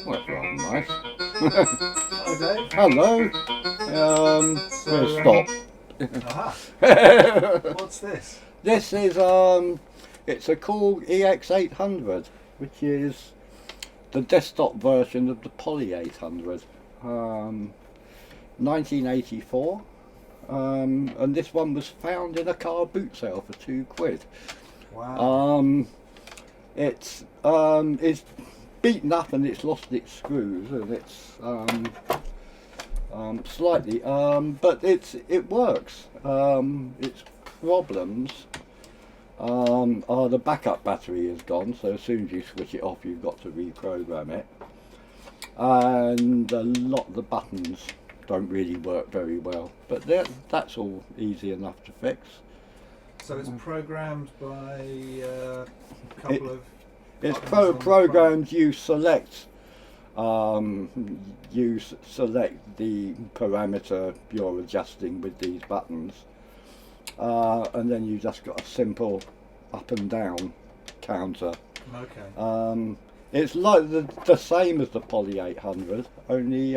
Well, that's rather nice. Hello, Dave. Hello. We'll So, stop. aha. What's this? This is it's a Korg EX800, which is the desktop version of the Poly 800, 1984. And this one was found in a car boot sale for £2. Wow. It's beaten up and it's lost its screws and it's slightly, but it works. Its problems are the backup battery is gone, so as soon as you switch it off, you've got to reprogram it, and a lot of the buttons don't really work very well. But that's all easy enough to fix. So it's programmed by a couple of. It's buttons on the programmed. You select the parameter you're adjusting with these buttons, and then you just got a simple up and down counter. front. Okay. It's like the same as the Poly 800, only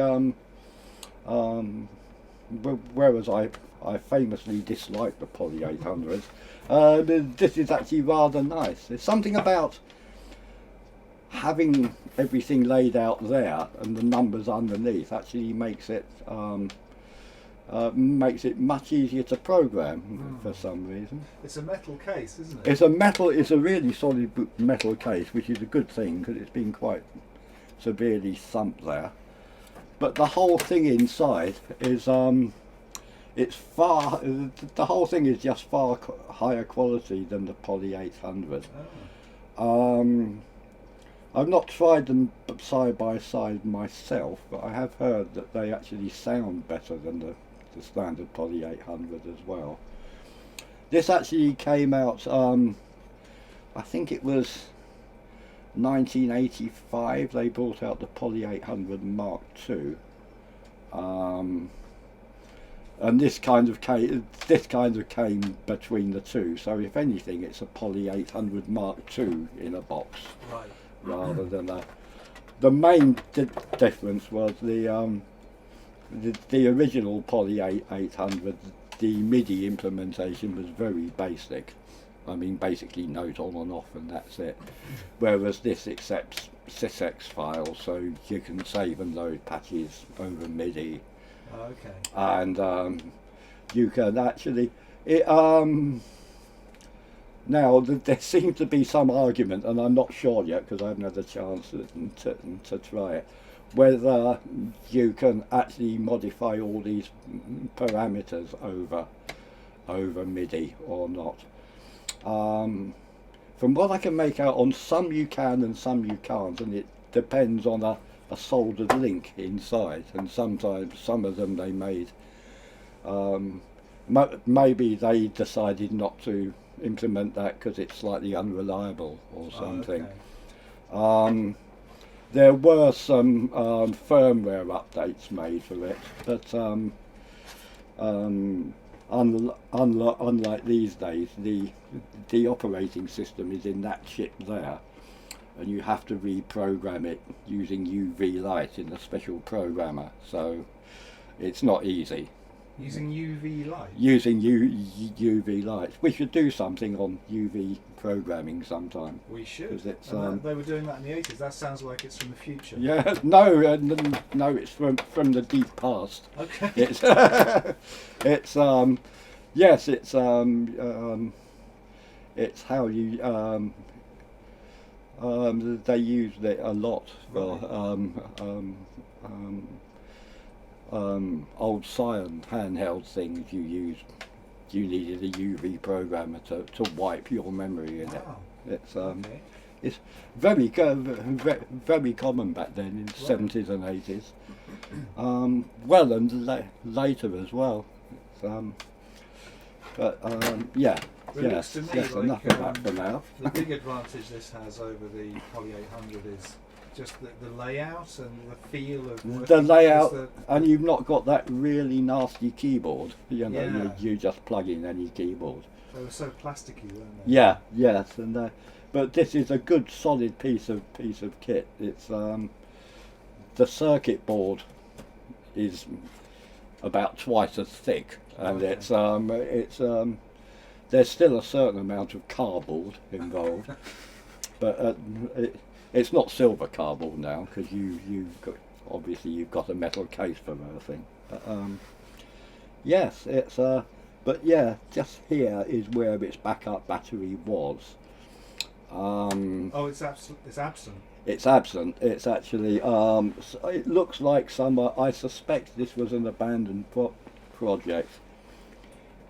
whereas I famously dislike the Poly 800, this is actually rather nice. There's something about having everything laid out there and the numbers underneath actually makes it much easier to program for some reason. It's a metal case, isn't it? It's a really solid metal case, which is a good thing because it's been quite severely thumped there. But the whole thing inside is the whole thing is just far higher quality than the Poly 800. Oh. I've not tried them side by side myself, but I have heard that they actually sound better than the standard Poly 800 as well. This actually came out, I think it was 1985, they brought out the Poly 800 Mark II. And this kind of came between the two, so if anything it's a Poly 800 Mark II in a box. Right. Rather than the main difference was the original Poly 800. The MIDI implementation was very basic. I mean, basically note on and off, and that's it. Whereas this accepts sysx files, so you can save and load patches over MIDI, Okay. and you can actually now, there seems to be some argument, and I'm not sure yet because I haven't had a chance to try it, whether you can actually modify all these parameters over MIDI or not. From what I can make out, on some you can and some you can't, and it depends on a soldered link inside, and sometimes some of them they made, maybe they decided not to implement that because it's slightly unreliable or something. Oh, okay. There were some firmware updates made for it, but unlike these days, the operating system is in that chip there, and you have to reprogram it using UV light in a special programmer, so it's not easy. Using UV light? Using UV light. We should do something on UV programming sometime. We should. 'Cause it's, they were doing that in the 80s. That sounds like it's from the future. Yeah, no, no, it's from the deep past. Okay. It's yes, it's how you they used it a lot for old Scion handheld things. You needed a UV programmer to wipe your memory in Wow. it. It's Okay. it's very common back then in the 70s and 80s. Well, and later as well. But yeah. But it Yes, looks to me yes, like, enough of that for now. The big advantage this has over the Poly 800 is just the layout and the feel of working. The layout, and you've not got that really nasty keyboard. You know, Yeah. you just plug in any keyboard. They were so plasticky, weren't they? Yeah, yes, and but this is a good solid piece of kit. It's the circuit board is about twice as thick, and Okay. there's still a certain amount of cardboard involved, but it's not silver cardboard now, because you've got, obviously you've got a metal case for everything. But, yes, but yeah, just here is where its backup battery was. Oh, it's absent. It's absent. It's actually. It looks like I suspect this was an abandoned project,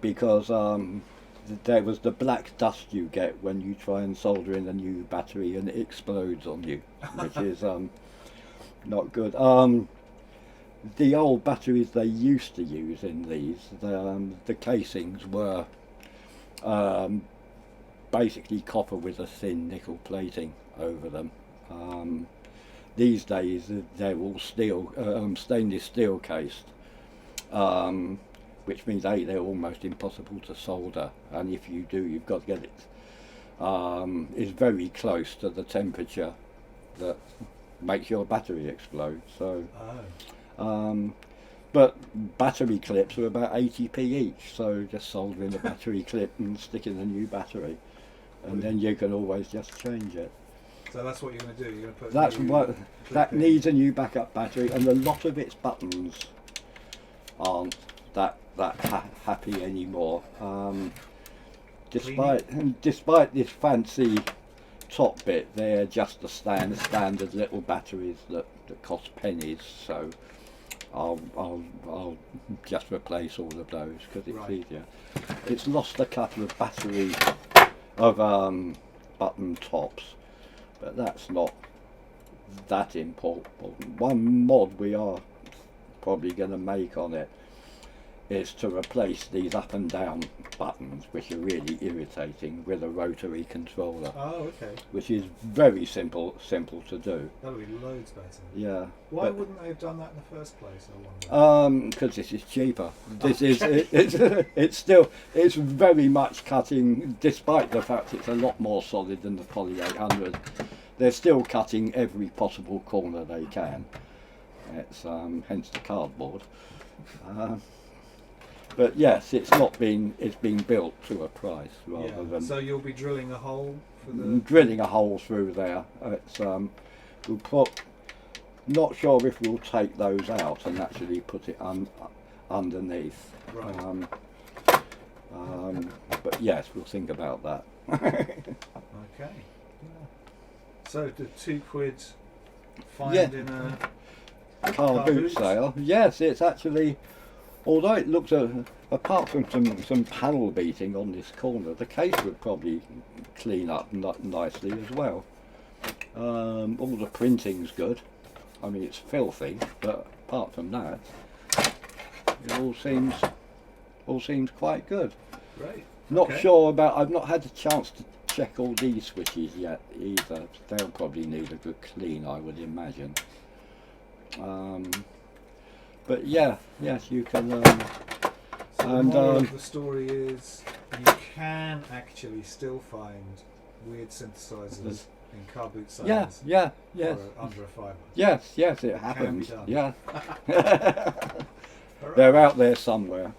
because there was the black dust you get when you try and solder in a new battery and it explodes on you, which is not good. The old batteries they used to use in these, the casings were basically copper with a thin nickel plating over them. These days they're all steel, stainless steel cased, which means they're almost impossible to solder, and if you do, you've got to get it. It's very close to the temperature that makes your battery explode. So, but battery clips are about 80p each, so just soldering a battery clip and sticking a new battery, and then you can always just change it. So that's what you're going to do. You're going to put. That's what that needs a new backup battery, and a lot of its buttons aren't that happy anymore. Despite this fancy top bit, they're just the standard little batteries that cost pennies. So I'll just replace all of those because it's easier. It's lost a couple of battery of button tops, but that's not that important. One mod we are probably going to make on it is to replace these up and down buttons, which are really irritating, with a rotary controller. Oh, okay. Which is very simple to do. That'll be loads better. Yeah. Why wouldn't they have done that in the first place, I wonder? Because this is cheaper. This is it's very much cutting, despite the fact it's a lot more solid than the Poly 800. They're still cutting every possible corner they can. It's hence the cardboard. But yes, it's been built to a price rather than. So you'll be drilling a hole for the. Drilling a hole through there. It's not sure if we'll take those out and actually put it underneath. Right. But yes, we'll think about that. Okay. Yeah. So the £2 find in a car boot sale. Yes, it's actually. Although it looks, apart from some panel beating on this corner, the case would probably clean up nicely as well. All the printing's good. I mean, it's filthy, but apart from that, it all seems quite good. Right. Not sure about. I've not had a chance to check all these switches yet either. They'll probably need a good clean, I would imagine. But yes, you can. So the moral of the story is you can actually still find weird synthesizers in car boot sales. Yes. Under a £5. Yes, it happens. Can be done. Yeah. They're out there somewhere.